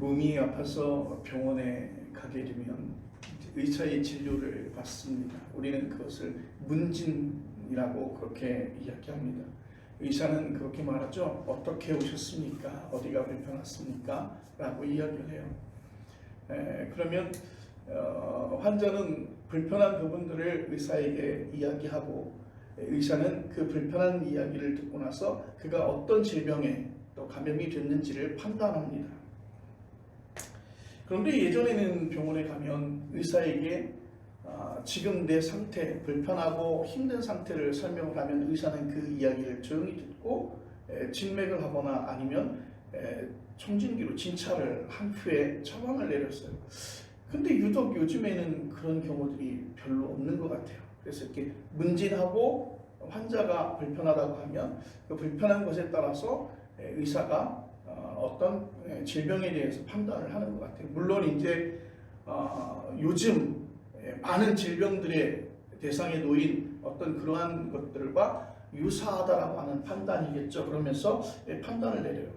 몸이 아파서 병원에 가게 되면 의사의 진료를 받습니다. 우리는 그것을 문진이라고 그렇게 이야기합니다. 의사는 그렇게 말하죠. 어떻게 오셨습니까? 어디가 불편하십니까? 라고 이야기를 해요. 그러면 환자는 불편한 부분들을 의사에게 이야기하고, 의사는 그 불편한 이야기를 듣고 나서 그가 어떤 질병에 또 감염이 됐는지를 판단합니다. 그런데 예전에는 병원에 가면 의사에게 지금 내 상태, 불편하고 힘든 상태를 설명을 하면 의사는 그 이야기를 조용히 듣고 진맥을 하거나 아니면 청진기로 진찰을 한 후에 처방을 내렸어요. 근데 유독 요즘에는 그런 경우들이 별로 없는 것 같아요. 그래서 이렇게 문진하고 환자가 불편하다고 하면 그 불편한 것에 따라서 의사가 어떤 질병에 대해서 판단을 하는 것 같아요. 물론 이제 요즘 많은 질병들의 대상에 놓인 어떤 그러한 것들과 유사하다라고 하는 판단이겠죠. 그러면서 판단을 내려요.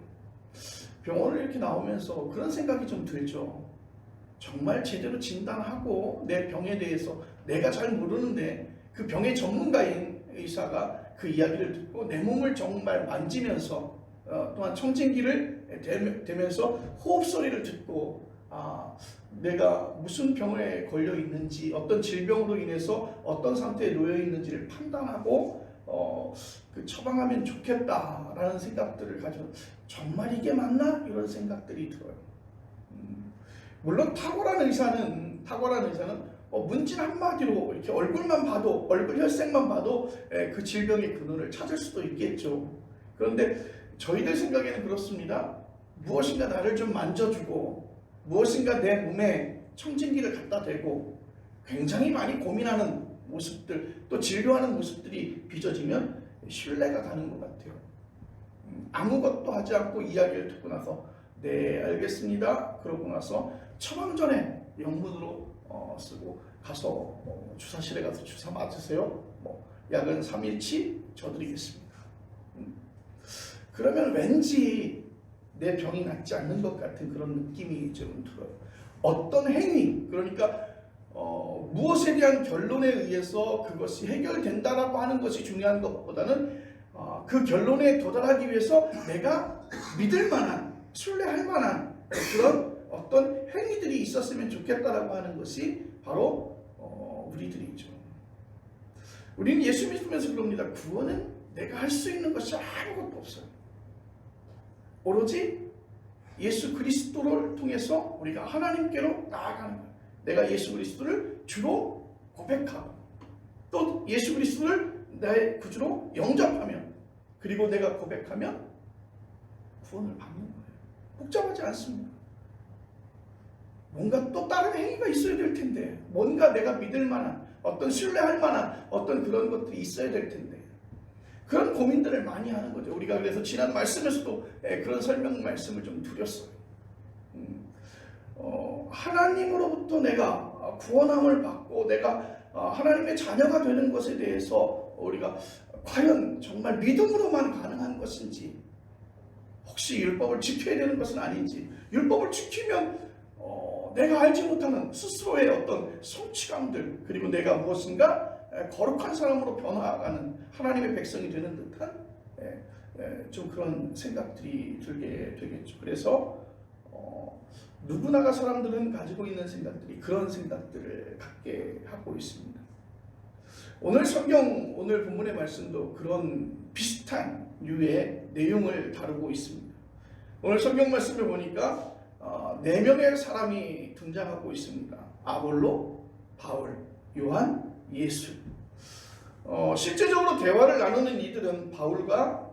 병원을 이렇게 나오면서 그런 생각이 좀 들죠. 정말 제대로 진단하고 내 병에 대해서 내가 잘 모르는데 그 병의 전문가인 의사가 그 이야기를 듣고 내 몸을 정말 만지면서 또한 청진기를 대면서 호흡 소리를 듣고 내가 무슨 병에 걸려 있는지, 어떤 질병으로 인해서 어떤 상태에 놓여 있는지를 판단하고 그 처방하면 좋겠다라는 생각들을 가지고 정말 이게 맞나? 이런 생각들이 들어요. 물론 탁월한 의사는 문진 한마디로 이렇게 얼굴만 봐도, 얼굴 혈색만 봐도 그 질병의 근원을 찾을 수도 있겠죠. 그런데 저희들 생각에는 그렇습니다. 무엇인가 나를 좀 만져주고 무엇인가 내 몸에 청진기를 갖다 대고 굉장히 많이 고민하는 모습들, 또 진료하는 모습들이 빚어지면 신뢰가 가는 것 같아요. 아무것도 하지 않고 이야기를 듣고 나서 네 알겠습니다 그러고 나서 처방 전에 영문으로 쓰고 가서 주사실에 가서 주사 맞으세요. 약은 3일치 줘드리겠습니다. 그러면 왠지 내 병이 낫지 않는 것 같은 그런 느낌이 좀 들어요. 어떤 행위, 그러니까 무엇에 대한 결론에 의해서 그것이 해결된다라고 하는 것이 중요한 것보다는 그 결론에 도달하기 위해서 내가 믿을 만한, 신뢰할 만한 그런 어떤 행위들이 있었으면 좋겠다라고 하는 것이 바로 우리들이죠. 우리는 예수 믿으면서 그럽니다. 구원은 내가 할 수 있는 것이 아무것도 없어요. 오로지 예수 그리스도를 통해서 우리가 하나님께로 나아가는 거예요. 내가 예수 그리스도를 주로 고백하고 또 예수 그리스도를 나의 구주로 영접하면, 그리고 내가 고백하면 구원을 받는 거예요. 복잡하지 않습니다. 뭔가 또 다른 행위가 있어야 될 텐데, 뭔가 내가 믿을 만한, 어떤 신뢰할 만한 어떤 그런 것들이 있어야 될 텐데, 그런 고민들을 많이 하는 거죠. 우리가 그래서 지난 말씀에서도 그런 설명 말씀을 좀 드렸어요. 하나님으로부터 내가 구원함을 받고 내가 하나님의 자녀가 되는 것에 대해서 우리가 과연 정말 믿음으로만 가능한 것인지, 혹시 율법을 지켜야 되는 것은 아닌지, 율법을 지키면 내가 알지 못하는 스스로의 어떤 성취감들, 그리고 내가 무엇인가 거룩한 사람으로 변화가는 하나님의 백성이 되는 듯한 좀 그런 생각들이 들게 되겠죠. 그래서 누구나가 사람들은 가지고 있는 생각들이 그런 생각들을 갖게 하고 있습니다. 오늘 성경, 오늘 본문의 말씀도 그런 비슷한 유의 내용을 다루고 있습니다. 오늘 성경 말씀을 보니까 4명의 사람이 등장하고 있습니다. 아볼로, 바울, 요한, 예수. 실제적으로 대화를 나누는 이들은 바울과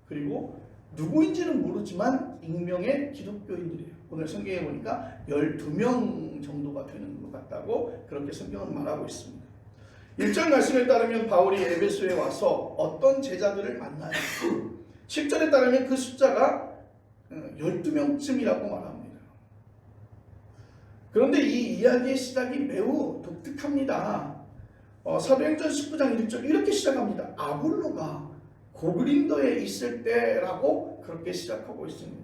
그리고 누구인지는 모르지만 익명의 기독교인들이에요. 오늘 성경에 보니까 12명 정도가 되는 것 같다고 그렇게 성경은 말하고 있습니다. 1절 말씀에 따르면 바울이 에베소에 와서 어떤 제자들을 만나요. 10절에 따르면 그 숫자가 12명쯤이라고 말합니다. 그런데 이 이야기의 시작이 매우 독특합니다. 사도행전 19장 1절 이렇게 시작합니다. 아볼로가 고린도에 있을 때라고 그렇게 시작하고 있습니다.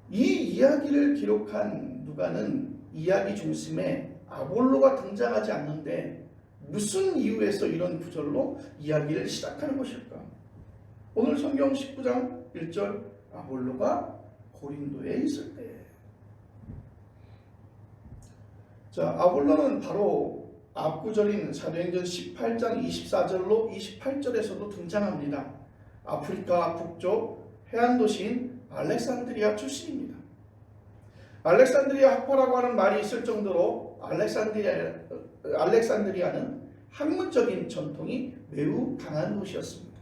이 이야기를 기록한 누가는 이야기 중심에 아볼로가 등장하지 않는데 무슨 이유에서 이런 구절로 이야기를 시작하는 것일까? 오늘 성경 19장 1절 아볼로가 고린도에 있을 때. 자, 아볼로는 바로 앞구절인 사도행전 18장 24절로 28절에서도 등장합니다. 아프리카 북쪽 해안 도시인 알렉산드리아 출신입니다. 알렉산드리아 학파라고 하는 말이 있을 정도로 알렉산드리아는 학문적인 전통이 매우 강한 도시였습니다.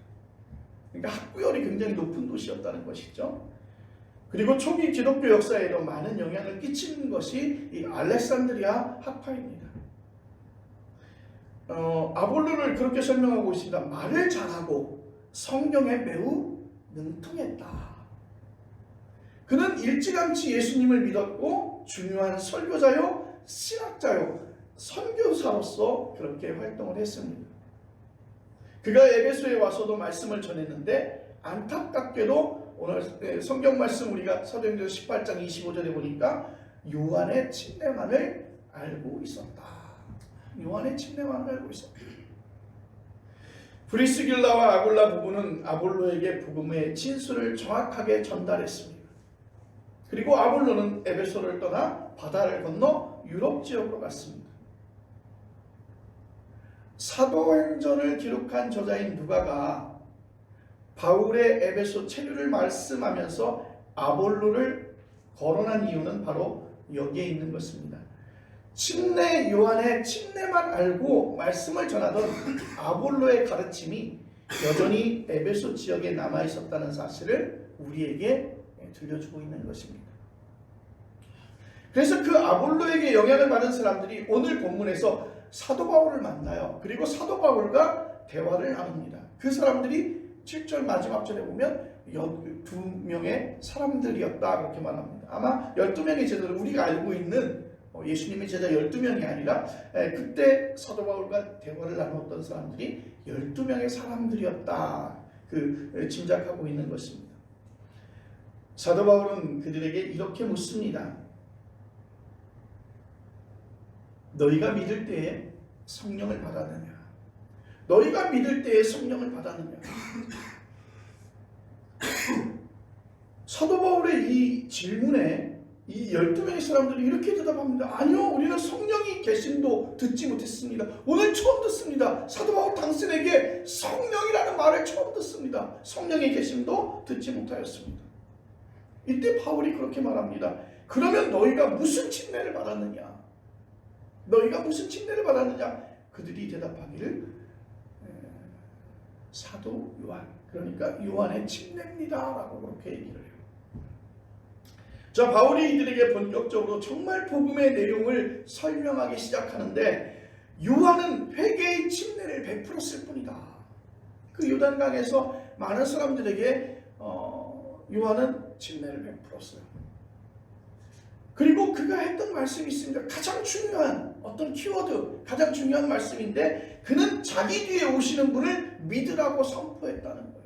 그러니까 학구열이 굉장히 높은 도시였다는 것이죠. 그리고 초기 기독교 역사에도 많은 영향을 끼치는 것이 이 알렉산드리아 학파입니다. 아볼로를 그렇게 설명하고 있습니다. 말을 잘하고 성경에 매우 능통했다. 그는 일찌감치 예수님을 믿었고 중요한 설교자요, 신학자요, 선교사로서 그렇게 활동을 했습니다. 그가 에베소에 와서도 말씀을 전했는데 안타깝게도 오늘 성경 말씀 우리가 사도행전 18장 25절에 보니까 요한의 침례만을 알고 있었다. 요한의 침례만을 알고 있었다. 브리스길라와 아굴라 부부는 아볼로에게 복음의 진술을 정확하게 전달했습니다. 그리고 아볼로는 에베소를 떠나 바다를 건너 유럽 지역으로 갔습니다. 사도행전을 기록한 저자인 누가가 바울의 에베소 체류를 말씀하면서 아볼로를 거론한 이유는 바로 여기에 있는 것입니다. 침례 요한의 침례만 알고 말씀을 전하던 아볼로의 가르침이 여전히 에베소 지역에 남아 있었다는 사실을 우리에게 들려주고 있는 것입니다. 그래서 그 아볼로에게 영향을 받은 사람들이 오늘 본문에서 사도 바울을 만나요. 그리고 사도 바울과 대화를 나눕니다. 그 사람들이 7절 마지막 절에 보면 12명의 사람들이었다 그렇게 말합니다. 아마 12명의 제자들, 우리가 알고 있는 예수님의 제자 12명이 아니라 그때 사도 바울과 대화를 나누었던 사람들이 12명의 사람들이었다 그 짐작하고 있는 것입니다. 사도 바울은 그들에게 이렇게 묻습니다. 너희가 믿을 때에 성령을 받았느냐? 너희가 믿을 때에 성령을 받았느냐? 사도 바울의 이 질문에 이 12명의 사람들이 이렇게 대답합니다. 아니요, 우리는 성령이 계심도 듣지 못했습니다. 오늘 처음 듣습니다. 사도 바울 당신에게 성령이라는 말을 처음 듣습니다. 성령의 계심도 듣지 못하였습니다. 이때 바울이 그렇게 말합니다. 그러면 너희가 무슨 침례를 받았느냐? 너희가 무슨 침례를 받았느냐? 그들이 대답하기를 사도 요한, 그러니까 요한의 침례입니다 라고 그렇게 얘기를 해요. 자, 바울이 이들에게 본격적으로 정말 복음의 내용을 설명하기 시작하는데 요한은 회개의 침례를 베풀었을 뿐이다. 그 요단강에서 많은 사람들에게 요한은 침례를 베풀었어요. 그리고 그가 했던 말씀이 있습니다. 가장 중요한 어떤 키워드, 가장 중요한 말씀인데 그는 자기 뒤에 오시는 분을 믿으라고 선포했다는 거예요.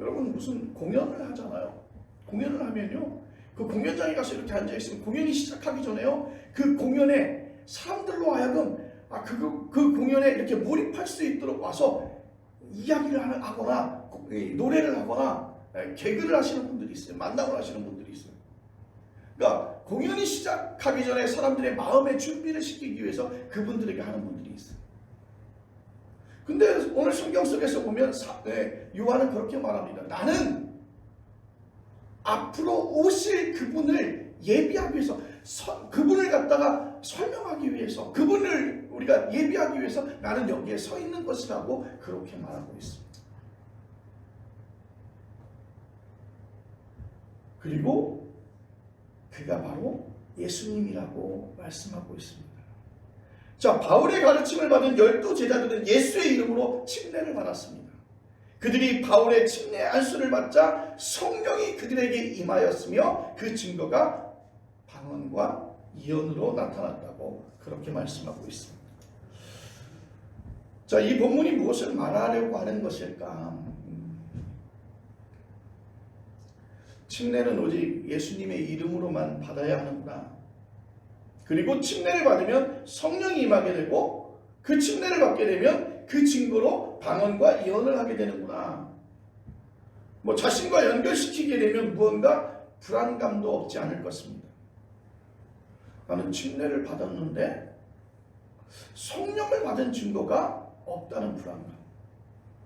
여러분 무슨 공연을 하잖아요. 공연을 하면요, 그 공연장에 가서 이렇게 앉아있으면 공연이 시작하기 전에요, 그 공연에 사람들로 하여금 그 공연에 이렇게 몰입할 수 있도록 와서 이야기를 하거나 노래를 하거나 개그를 하시는 분들이 있어요. 만남을 하시는 분들이 있어요. 그러니까 공연이 시작하기 전에 사람들의 마음의 준비를 시키기 위해서 그분들에게 하는 분들이 있어요. 근데 오늘 성경 속에서 보면 요한은 그렇게 말합니다. 나는 앞으로 오실 그분을 예비하기 위해서, 그분을 갖다가 설명하기 위해서, 그분을 우리가 예비하기 위해서 나는 여기에 서 있는 것이라고 그렇게 말하고 있습니다. 그리고 그가 바로 예수님이라고 말씀하고 있습니다. 자, 바울의 가르침을 받은 12제자들은 예수의 이름으로 침례를 받았습니다. 그들이 바울의 침례 안수를 받자 성령이 그들에게 임하였으며 그 증거가 방언과 예언으로 나타났다고 그렇게 말씀하고 있습니다. 자, 이 본문이 무엇을 말하려고 하는 것일까? 침례는 오직 예수님의 이름으로만 받아야 하는구나. 그리고 침례를 받으면 성령이 임하게 되고 그 침례를 받게 되면 그 증거로 방언과 예언을 하게 되는구나. 자신과 연결시키게 되면 무언가 불안감도 없지 않을 것입니다. 나는 침례를 받았는데 성령을 받은 증거가 없다는 불안감.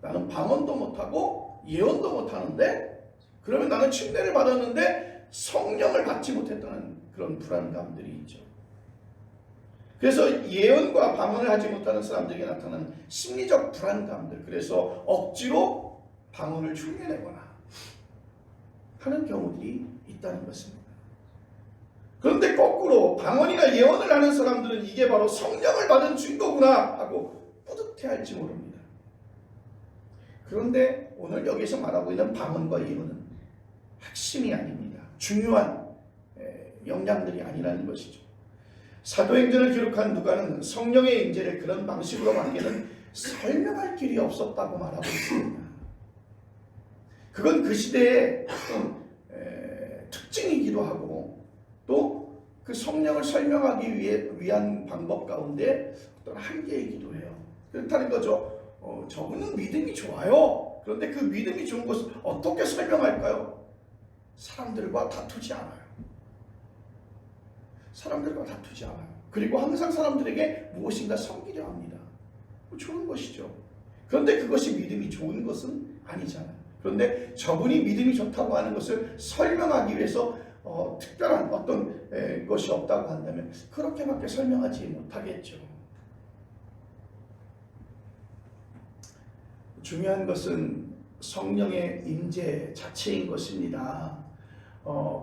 나는 방언도 못하고 예언도 못하는데 그러면 나는 침례를 받았는데 성령을 받지 못했다는 그런 불안감들이 있죠. 그래서 예언과 방언을 하지 못하는 사람들에게 나타나는 심리적 불안감들, 그래서 억지로 방언을 흉내내거나 하는 경우들이 있다는 것입니다. 그런데 거꾸로 방언이나 예언을 하는 사람들은 이게 바로 성령을 받은 증거구나 하고 뿌듯해할지 모릅니다. 그런데 오늘 여기서 말하고 있는 방언과 예언은 핵심이 아닙니다. 중요한 역량들이 아니라는 것이죠. 사도행전을 기록한 누가는 성령의 임재를 그런 방식으로 받기는 설명할 길이 없었다고 말하고 있습니다. 그건 그 시대의 특징이기도 하고 또 그 성령을 설명하기 위한 방법 가운데 어떤 한계이기도 해요. 그렇다는 거죠. 저분은 믿음이 좋아요. 그런데 그 믿음이 좋은 것을 어떻게 설명할까요? 사람들과 다투지 않아요. 사람들과 다투지 않아요. 그리고 항상 사람들에게 무엇인가 섬기려 합니다. 좋은 것이죠. 그런데 그것이 믿음이 좋은 것은 아니잖아요. 그런데 저분이 믿음이 좋다고 하는 것을 설명하기 위해서 특별한 어떤 것이 없다고 한다면 그렇게밖에 설명하지 못하겠죠. 중요한 것은 성령의 임재 자체인 것입니다.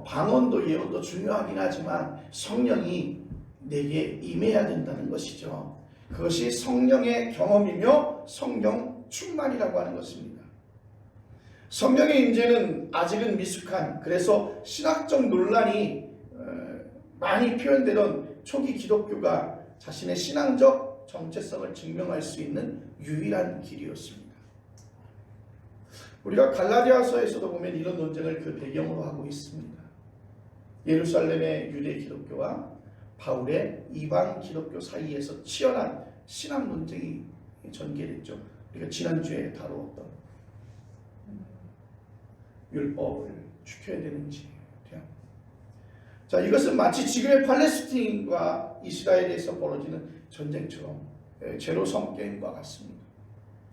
방언도 예언도 중요하긴 하지만 성령이 내게 임해야 된다는 것이죠. 그것이 성령의 경험이며 성령 충만이라고 하는 것입니다. 성령의 임재는 아직은 미숙한, 그래서 신학적 논란이 많이 표현되던 초기 기독교가 자신의 신앙적 정체성을 증명할 수 있는 유일한 길이었습니다. 우리가 갈라디아서에서도 보면 이런 논쟁을 그 배경으로 하고 있습니다. 예루살렘의 유대 기독교와 바울의 이방 기독교 사이에서 치열한 신학 논쟁이 전개됐죠. 우리가 지난주에 다루었던 율법을 지켜야 되는지. 자, 이것은 마치 지금의 팔레스틴과 이스라엘에서 벌어지는 전쟁처럼 제로섬 게임과 같습니다.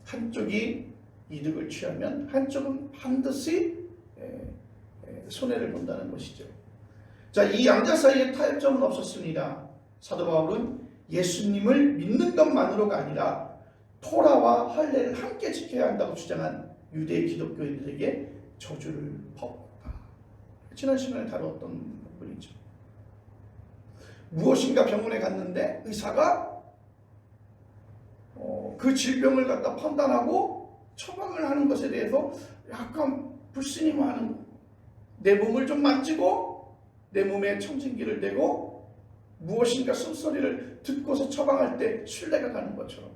한쪽이 이득을 취하면 한쪽은 반드시 손해를 본다는 것이죠. 자, 이 양자 사이에 타협점은 없었습니다. 사도 바울은 예수님을 믿는 것만으로가 아니라 토라와 할례를 함께 지켜야 한다고 주장한 유대 기독교인들에게 저주를 퍼붓다. 지난 시간에 다루었던 부분이죠. 무엇인가 병원에 갔는데 의사가 그 질병을 갖다 판단하고 처방을 하는 것에 대해서 약간 불신임하는, 내 몸을 좀 만지고 내 몸에 청진기를 대고 무엇인가 숨소리를 듣고서 처방할 때 신뢰가 가는 것처럼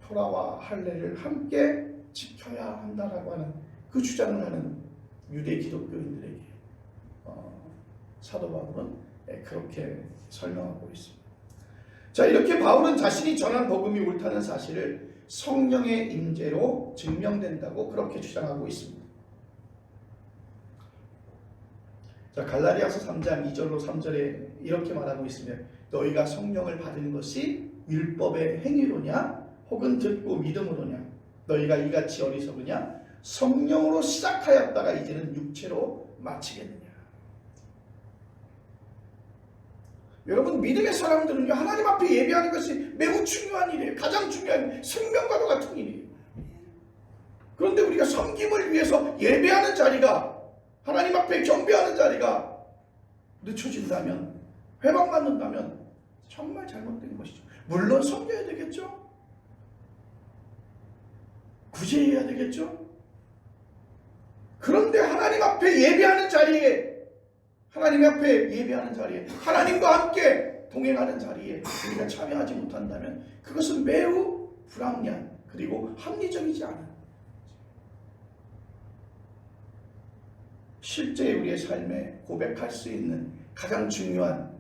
토라와 할례를 함께 지켜야 한다라고 하는 그 주장을 하는 유대 기독교인들에게 사도 바울은 그렇게 설명하고 있습니다. 자, 이렇게 바울은 자신이 전한 복음이 옳다는 사실을 성령의 임재로 증명된다고 그렇게 주장하고 있습니다. 자, 갈라디아서 3장 2절로 3절에 이렇게 말하고 있습니다. 너희가 성령을 받은 것이 율법의 행위로냐 혹은 듣고 믿음으로냐, 너희가 이같이 어리석으냐, 성령으로 시작하였다가 이제는 육체로 마치겠느냐. 여러분, 믿음의 사람들은요, 하나님 앞에 예배하는 것이 매우 중요한 일이에요. 가장 중요한, 생명과도 같은 일이에요. 그런데 우리가 섬김을 위해서 예배하는 자리가, 하나님 앞에 경배하는 자리가 늦춰진다면, 회방받는다면 정말 잘못된 것이죠. 물론 섬겨야 되겠죠. 구제해야 되겠죠. 그런데 하나님 앞에 예배하는 자리에, 하나님 앞에 예배하는 자리에, 하나님과 함께 동행하는 자리에 우리가 참여하지 못한다면 그것은 매우 불합리한, 그리고 합리적이지 않은. 실제 우리의 삶에 고백할 수 있는 가장 중요한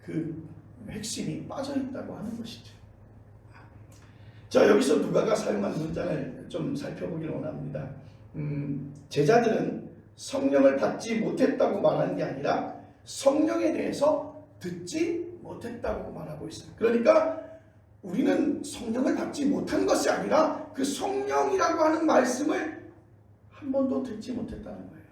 그 핵심이 빠져 있다고 하는 것이죠. 자, 여기서 누가가 사용한 문장을 좀 살펴보기를 원합니다. 제자들은 성령을 받지 못했다고 말하는 게 아니라 성령에 대해서 듣지 못했다고 말하고 있어요. 그러니까 우리는 성령을 받지 못한 것이 아니라 그 성령이라고 하는 말씀을 한 번도 듣지 못했다는 거예요.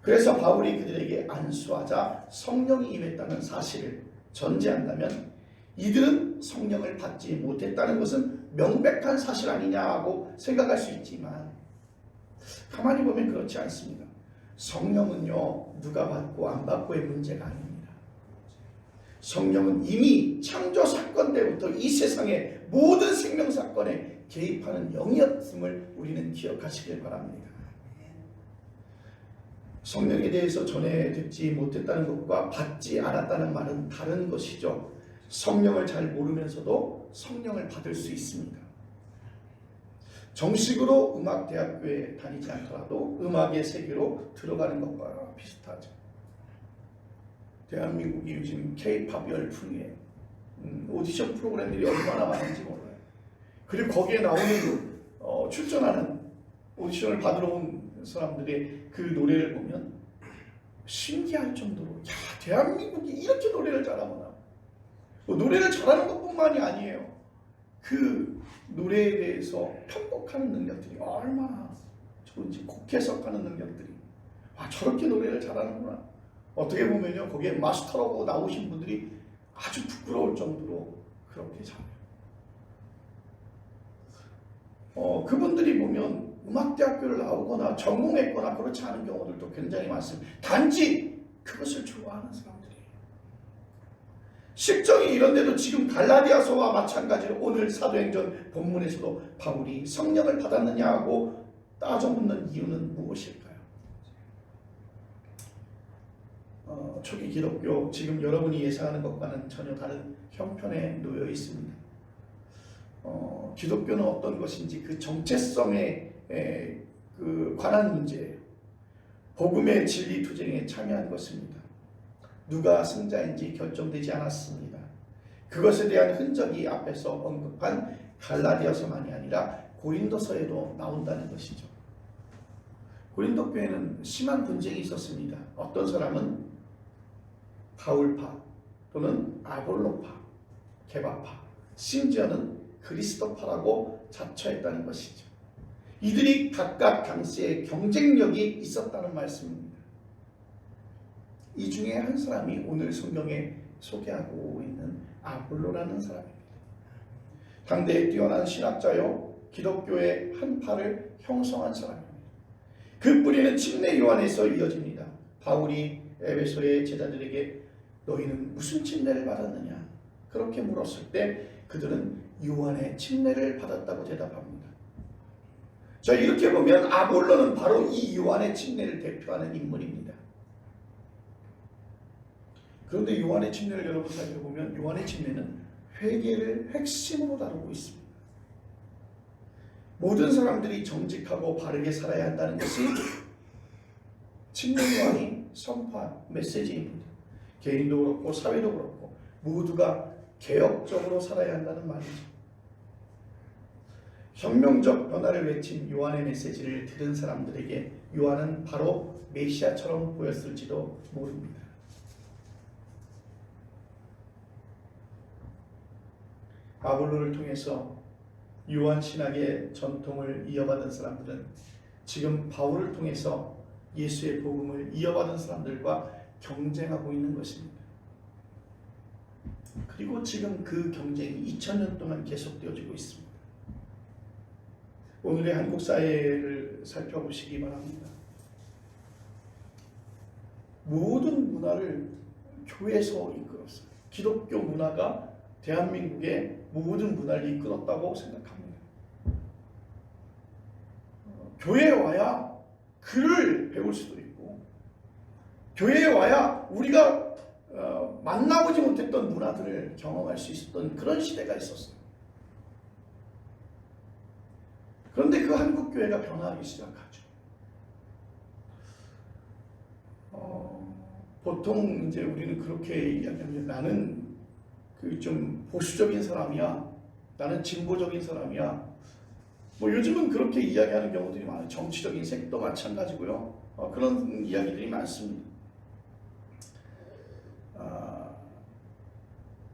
그래서 바울이 그들에게 안수하자 성령이 임했다는 사실을 전제한다면 이들은 성령을 받지 못했다는 것은 명백한 사실 아니냐고 생각할 수 있지만 가만히 보면 그렇지 않습니다. 성령은요, 누가 받고 안 받고의 문제가 아닙니다. 성령은 이미 창조 사건 때부터 이 세상의 모든 생명 사건에 개입하는 영이었음을 우리는 기억하시길 바랍니다. 성령에 대해서 전에 듣지 못했다는 것과 받지 않았다는 말은 다른 것이죠. 성령을 잘 모르면서도 성령을 받을 수 있습니다. 정식으로 음악대학교에 다니지 않더라도 음악의 세계로 들어가는 것과 비슷하죠. 대한민국이 요즘 K-팝 열풍에 오디션 프로그램들이 얼마나 많은지 몰라요. 그리고 거기에 나오는 출전하는 오디션을 받으러 온 사람들의 그 노래를 보면 신기할 정도로 야, 대한민국이 이렇게 노래를 잘하구나. 노래를 잘하는 것뿐만이 아니에요. 그 노래에 대해서 편곡하는 능력들이 얼마나 좋은지, 곡 해석하는 능력들이 저렇게 노래를 잘하는구나. 어떻게 보면요, 거기에 마스터라고 나오신 분들이 아주 부끄러울 정도로 그렇게 잘해요. 그분들이 보면 음악대학교를 나오거나 전공했거나 그렇지 않은 경우들도 굉장히 많습니다. 단지 그것을 좋아하는 사람들이에요. 실정이 이런데도 지금 갈라디아서와 마찬가지로 오늘 사도행전 본문에서도 바울이 성령을 받았느냐고 따져 묻는 이유는 무엇일까요? 초기 기독교, 지금 여러분이 예상하는 것과는 전혀 다른 형편에 놓여 있습니다. 기독교는 어떤 것인지 그 정체성에 관한 문제예요. 복음의 진리 투쟁에 참여한 것입니다. 누가 승자인지 결정되지 않았습니다. 그것에 대한 흔적이 앞에서 언급한 갈라디아서만이 아니라 고린도서에도 나온다는 것이죠. 고린도 교회는 심한 분쟁이 있었습니다. 어떤 사람은 바울파 또는 아볼로파, 게바파, 심지어는 그리스도파라고 자처했다는 것이죠. 이들이 각각 당시에 경쟁력이 있었다는 말씀입니다. 이 중에 한 사람이 오늘 성경에 소개하고 있는 아볼로라는 사람입니다. 당대에 뛰어난 신학자요, 기독교의 한 팔을 형성한 사람입니다. 그 뿌리는 침례 요한에서 이어집니다. 바울이 에베소의 제자들에게 너희는 무슨 침례를 받았느냐? 그렇게 물었을 때 그들은 요한의 침례를 받았다고 대답합니다. 자, 이렇게 보면 아볼로는 바로 이 요한의 침례를 대표하는 인물입니다. 그런데 요한의 침례를 여러분 살펴보면 요한의 침례는 회개를 핵심으로 다루고 있습니다. 모든 사람들이 정직하고 바르게 살아야 한다는 것이 침례 요한이 선포한 메시지입니다. 개인도 그렇고 사회도 그렇고 모두가 개혁적으로 살아야 한다는 말이죠. 혁명적 변화를 외친 요한의 메시지를 들은 사람들에게 요한은 바로 메시아처럼 보였을지도 모릅니다. 아볼로를 통해서 요한 신학의 전통을 이어받은 사람들은 지금 바울을 통해서 예수의 복음을 이어받은 사람들과 경쟁하고 있는 것입니다. 그리고 지금 그 경쟁이 2000년 동안 계속되어지고 있습니다. 오늘의 한국 사회를 살펴보시기 바랍니다. 모든 문화를 교회에서 이끌었어요. 기독교 문화가 대한민국의 모든 문화를 이끌었다고 생각합니다. 교회에 와야 글을 배울 수도 있고, 교회에 와야 우리가 만나보지 못했던 문화들을 경험할 수 있었던 그런 시대가 있었어요. 그런데 그 한국 교회가 변화하기 시작하죠. 보통 이제 우리는 그렇게 이야기합니다. 나는 그 좀 보수적인 사람이야. 나는 진보적인 사람이야. 뭐 요즘은 그렇게 이야기하는 경우들이 많아요. 정치적인 색도 마찬가지고요. 그런 이야기들이 많습니다.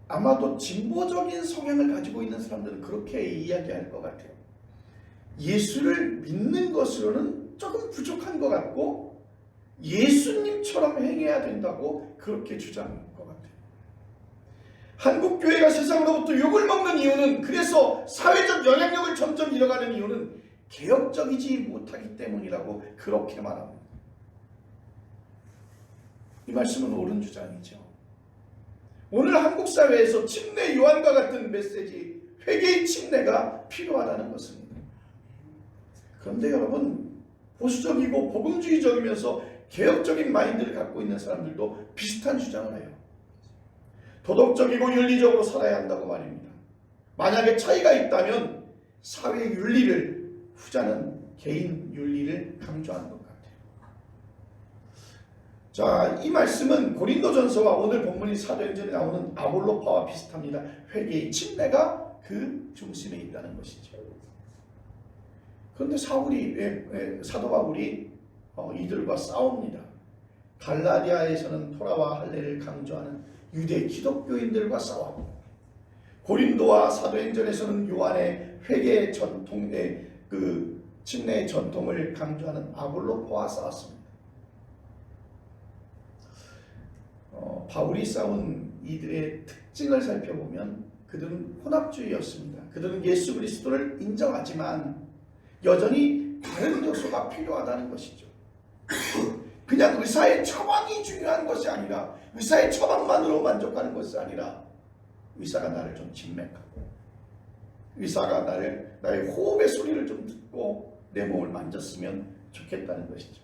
아마도 진보적인 성향을 가지고 있는 사람들은 그렇게 이야기할 것 같아요. 예수를 믿는 것으로는 조금 부족한 것 같고 예수님처럼 행해야 된다고 그렇게 주장할 것 같아요. 한국교회가 세상으로부터 욕을 먹는 이유는, 그래서 사회적 영향력을 점점 잃어가는 이유는 개혁적이지 못하기 때문이라고 그렇게 말합니다. 이 말씀은 옳은 주장이죠. 오늘 한국 사회에서 침례 요한과 같은 메시지, 회개의 침례가 필요하다는 것입니다. 그런데 여러분, 보수적이고 복음주의적이면서 개혁적인 마인드를 갖고 있는 사람들도 비슷한 주장을 해요. 도덕적이고 윤리적으로 살아야 한다고 말입니다. 만약에 차이가 있다면 사회 윤리를, 후자는 개인 윤리를 강조하는 것 같아요. 자, 이 말씀은 고린도전서와 오늘 본문인 사도행전에 나오는 아볼로파와 비슷합니다. 회개의 침례가 그 중심에 있다는 것이죠. 그런데 사도 바울이 이들과 싸웁니다. 갈라디아에서는 토라와 할례를 강조하는 유대 기독교인들과 싸웠고, 고린도와 사도행전에서는 요한의 회개의 전통의 그 침례의 전통을 강조하는 아볼로파와 싸웠습니다. 바울이 싸운 이들의 특징을 살펴보면 그들은 혼합주의였습니다. 그들은 예수 그리스도를 인정하지만 여전히 다른 요소가 필요하다는 것이죠. 그냥 의사의 처방이 중요한 것이 아니라, 의사의 처방만으로 만족하는 것이 아니라, 의사가 나를 좀 진맥하고, 의사가 나의 호흡의 소리를 좀 듣고 내 몸을 만졌으면 좋겠다는 것이죠.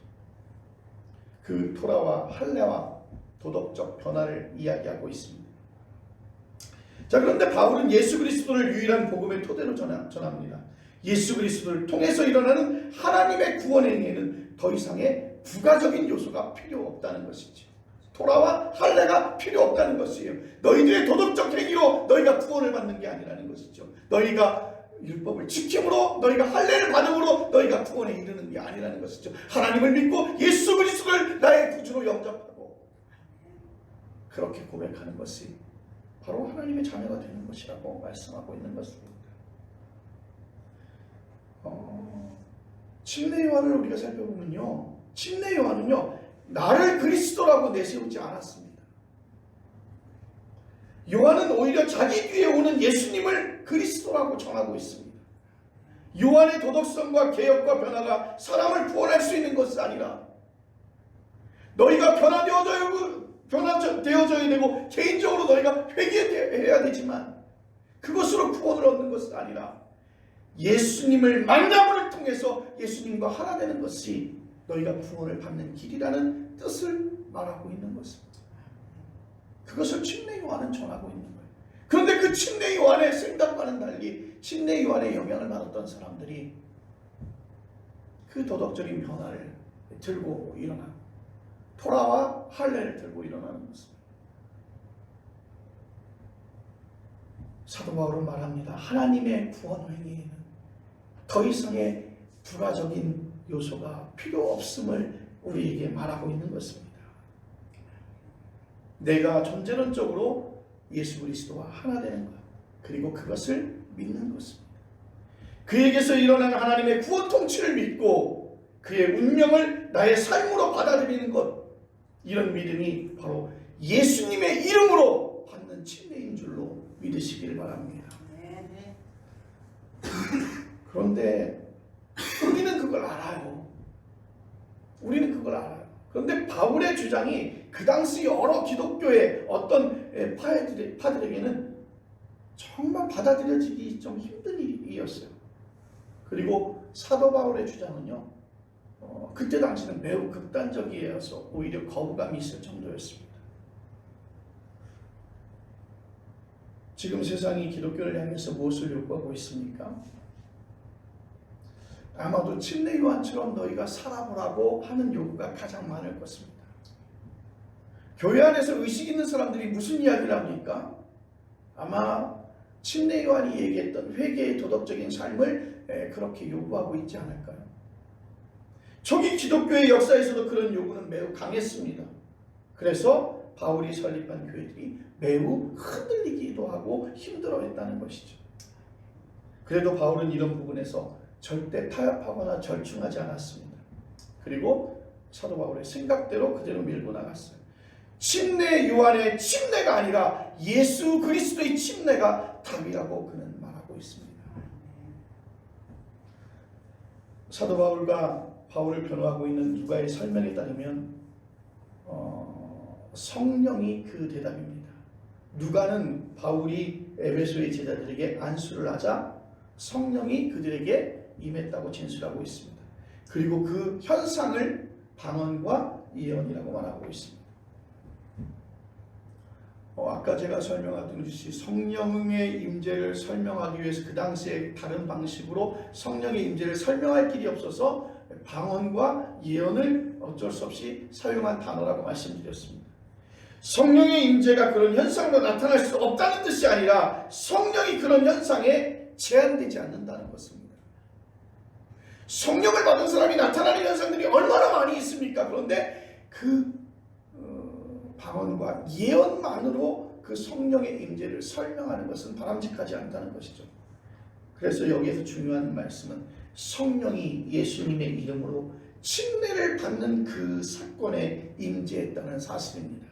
그 토라와 할례와 도덕적 변화를 이야기하고 있습니다. 자, 그런데 바울은 예수 그리스도를 유일한 복음의 토대로 전합니다. 예수 그리스도를 통해서 일어나는 하나님의 구원 행위에는 더 이상의 부가적인 요소가 필요 없다는 것이죠. 토라와 할례가 필요 없다는 것이에요. 너희들의 도덕적 행위로 너희가 구원을 받는 게 아니라는 것이죠. 너희가 율법을 지킴으로, 너희가 할례를 받음으로 너희가 구원에 이르는 게 아니라는 것이죠. 하나님을 믿고 예수 그리스도를 나의 구주로 영접하고 그렇게 고백하는 것이 바로 하나님의 자녀가 되는 것이라고 말씀하고 있는 것입니다. 침례 요한을 우리가 살펴보면요, 침례 요한은요, 나를 그리스도라고 내세우지 않았습니다. 요한은 오히려 자기 뒤에 오는 예수님을 그리스도라고 전하고 있습니다. 요한의 도덕성과 개혁과 변화가 사람을 구원할 수 있는 것이 아니라, 너희가 변화되어져야 되고 개인적으로 너희가 회개해야 되지만 그것으로 구원을 얻는 것은 아니라, 예수님을 만남을 통해서 예수님과 하나 되는 것이 너희가 구원을 받는 길이라는 뜻을 말하고 있는 것입니다. 그것을 침례 요한은 전하고 있는 거예요. 그런데 그 침례 요한의 생각과는 달리 침례 요한의 영향을 받았던 사람들이 그 도덕적인 변화를 들고 일어나 토라와 할례를 들고 일어나는 것입니다. 사도 바울은 말합니다. 하나님의 구원 행위에는 더 이상의 부가적인 요소가 필요 없음을 우리에게 말하고 있는 것입니다. 내가 전제론적으로 예수 그리스도와 하나 되는 것, 그리고 그것을 믿는 것입니다. 그에게서 일어나는 하나님의 구원 통치를 믿고 그의 운명을 나의 삶으로 받아들이는 것, 이런 믿음이 바로 예수님의 이름으로 받는 침례인 줄로 믿으시기를 바랍니다. 그런데 우리는 그걸 알아요. 우리는 그걸 알아요. 그런데 바울의 주장이 그 당시 여러 기독교의 어떤 파들에게는 정말 받아들여지기 좀 힘든 일이었어요. 그리고 사도 바울의 주장은요, 그때 당시는 매우 극단적이어서 오히려 거부감이 있을 정도였습니다. 지금 세상이 기독교를 향해서 무엇을 요구하고 있습니까? 아마도 침례 요한처럼 너희가 살아보라고 하는 요구가 가장 많을 것입니다. 교회 안에서 의식 있는 사람들이 무슨 이야기를 합니까? 아마 침례 요한이 얘기했던 회개의 도덕적인 삶을 그렇게 요구하고 있지 않을까요? 초기 기독교의 역사에서도 그런 요구는 매우 강했습니다. 그래서 바울이 설립한 교회들이 매우 흔들리기도 하고 힘들어했다는 것이죠. 그래도 바울은 이런 부분에서 절대 타협하거나 절충하지 않았습니다. 그리고 사도 바울의 생각대로 그대로 밀고 나갔어요. 침례 요한의 침례가 아니라 예수 그리스도의 침례가 답이라고 그는 말하고 있습니다. 사도 바울과 바울을 변호하고 있는 누가의 설명에 따르면 성령이 그 대답입니다. 누가는 바울이 에베소의 제자들에게 안수를 하자 성령이 그들에게 임했다고 진술하고 있습니다. 그리고 그 현상을 방언과 예언이라고 말하고 있습니다. 아까 제가 설명하듯이 성령의 임재를 설명하기 위해서 그 당시에 다른 방식으로 성령의 임재를 설명할 길이 없어서 방언과 예언을 어쩔 수 없이 사용한 단어라고 말씀드렸습니다. 성령의 임재가 그런 현상으로 나타날 수 없다는 뜻이 아니라 성령이 그런 현상에 제한되지 않는다는 것입니다. 성령을 받은 사람이 나타나는 현상들이 얼마나 많이 있습니까? 그런데 그 방언과 예언만으로 그 성령의 임재를 설명하는 것은 바람직하지 않다는 것이죠. 그래서 여기에서 중요한 말씀은 성령이 예수님의 이름으로 침례를 받는 그 사건에 임재했다는 사실입니다.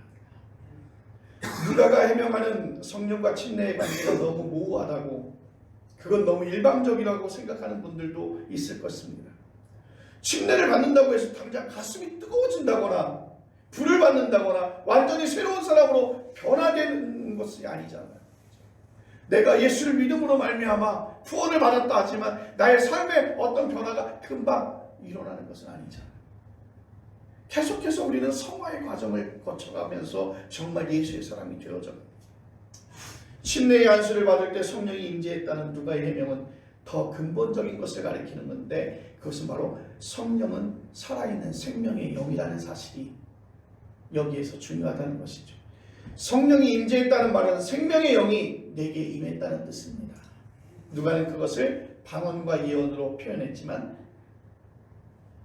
누가가 해명하는 성령과 침례의 관계가 너무 모호하다고, 그건 너무 일방적이라고 생각하는 분들도 있을 것입니다. 침례를 받는다고 해서 당장 가슴이 뜨거워진다거나 불을 받는다거나 완전히 새로운 사람으로 변화되는 것이 아니잖아요. 내가 예수를 믿음으로 말미암아 구원을 받았다 하지만 나의 삶에 어떤 변화가 금방 일어나는 것은 아니잖아요. 계속해서 우리는 성화의 과정을 거쳐가면서 정말 예수의 사람이 되어져요. 침례의 안수를 받을 때 성령이 임재했다는 누가의 해명은 더 근본적인 것을 가리키는 건데, 그것은 바로 성령은 살아있는 생명의 영이라는 사실이 여기에서 중요하다는 것이죠. 성령이 임재했다는 말은 생명의 영이 내게 임했다는 뜻입니다. 누가는 그것을 방언과 예언으로 표현했지만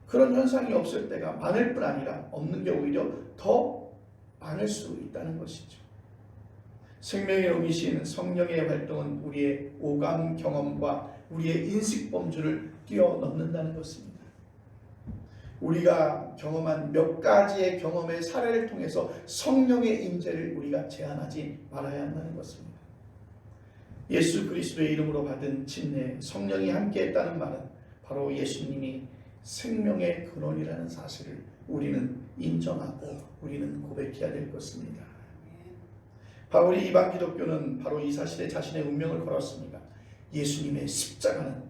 그런 현상이 없을 때가 많을 뿐 아니라 없는 게 오히려 더 많을 수 있다는 것이죠. 생명의 영이신 성령의 활동은 우리의 오감 경험과 우리의 인식 범주를 뛰어넘는다는 것입니다. 우리가 경험한 몇 가지의 경험의 사례를 통해서 성령의 임재를 우리가 제한하지 말아야 한다는 것입니다. 예수 그리스도의 이름으로 받은 침례, 성령이 함께했다는 말은 바로 예수님이 생명의 근원이라는 사실을 우리는 인정하고 우리는 고백해야 될 것입니다. 바울이 이방 기독교는 바로 이 사실에 자신의 운명을 걸었습니다. 예수님의 십자가는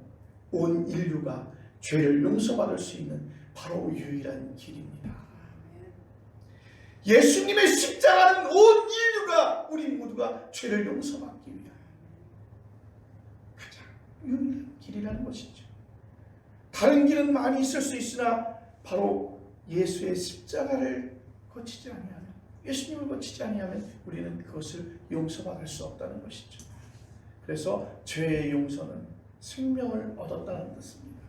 온 인류가 죄를 용서받을 수 있는 바로 유일한 길입니다. 예수님의 십자가는 온 인류가, 우리 모두가 죄를 용서받기 위한 가장 유일한 길이라는 것이죠. 다른 길은 많이 있을 수 있으나 바로 예수의 십자가를 거치지 아니하면, 예수님을 거치지 아니하면 우리는 그것을 용서받을 수 없다는 것이죠. 그래서 죄의 용서는 생명을 얻었다는 뜻입니다.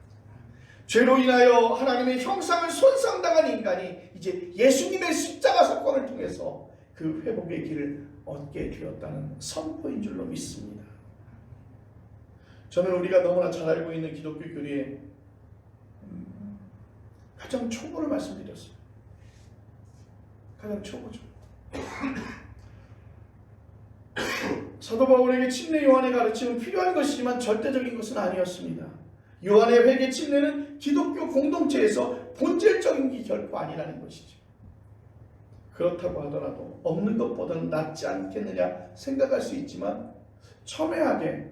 죄로 인하여 하나님의 형상을 손상당한 인간이 이제 예수님의 십자가 사건을 통해서 그 회복의 길을 얻게 되었다는 선포인 줄로 믿습니다. 저는 우리가 너무나 잘 알고 있는 기독교 교리의 가장 초보를 말씀드렸어요. 가장 초보죠. 사도 바울에게 침례 요한의 가르침은 필요한 것이지만 절대적인 것은 아니었습니다. 요한의 회개 침례는 기독교 공동체에서 본질적인 게 결코 아니라는 것이죠. 그렇다고 하더라도 없는 것보다는 낫지 않겠느냐 생각할 수 있지만, 첨예하게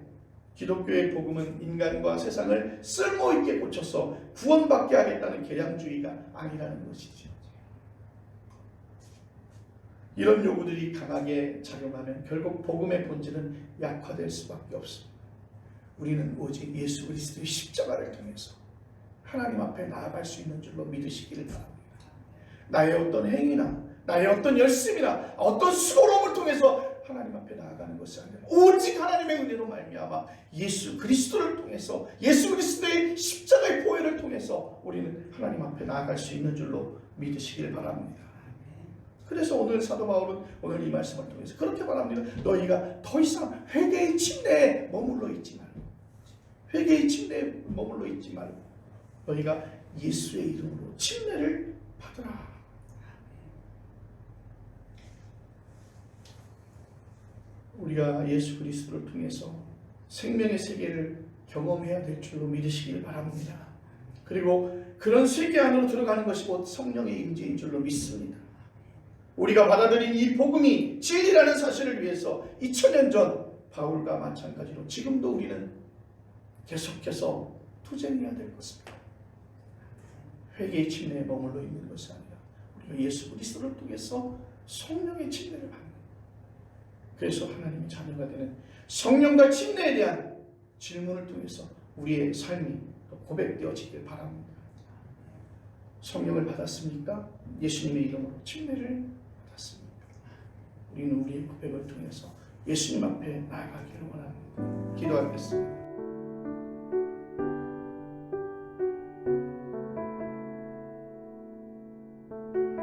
기독교의 복음은 인간과 세상을 쓸모있게 고쳐서 구원받게 하겠다는 계량주의가 아니라는 것이죠. 이런 요구들이 강하게 작용하면 결국 복음의 본질은 약화될 수밖에 없습니다. 우리는 오직 예수 그리스도의 십자가를 통해서 하나님 앞에 나아갈 수 있는 줄로 믿으시기를 바랍니다. 나의 어떤 행위나 나의 어떤 열심이나 어떤 수고로움을 통해서 하나님 앞에 나아가는 것이 아니라 오직 하나님의 은혜로 말미암아 예수 그리스도를 통해서 예수 그리스도의 십자가의 보혈을 통해서 우리는 하나님 앞에 나아갈 수 있는 줄로 믿으시길 바랍니다. 그래서 오늘 사도 바울은 오늘 이 말씀을 통해서 그렇게 말합니다. 너희가 더 이상 회개의 침대에 머물러 있지 말고, 회개의 침대에 머물러 있지 말고 너희가 예수의 이름으로 침례를 받으라. 우리가 예수 그리스도를 통해서 생명의 세계를 경험해야 될 줄로 믿으시길 바랍니다. 그리고 그런 세계 안으로 들어가는 것이 곧 성령의 임재인 줄로 믿습니다. 우리가 받아들인 이 복음이 진리라는 사실을 위해서 2000년 전 바울과 마찬가지로 지금도 우리는 계속해서 투쟁해야 될 것입니다. 회개의 침례에 머물러 있는 것이 아니라 우리가 예수 그리스도를 통해서 성령의 침례를 받는, 그래서 하나님의 자녀가 되는 성령과 침례에 대한 질문을 통해서 우리의 삶이 고백되어지길 바랍니다. 성령을 받았습니까? 예수님의 이름으로 침례를 받았습니까? 우리는 우리의 고백을 통해서 예수님 앞에 나아가기를 원합니다. 기도하겠습니다.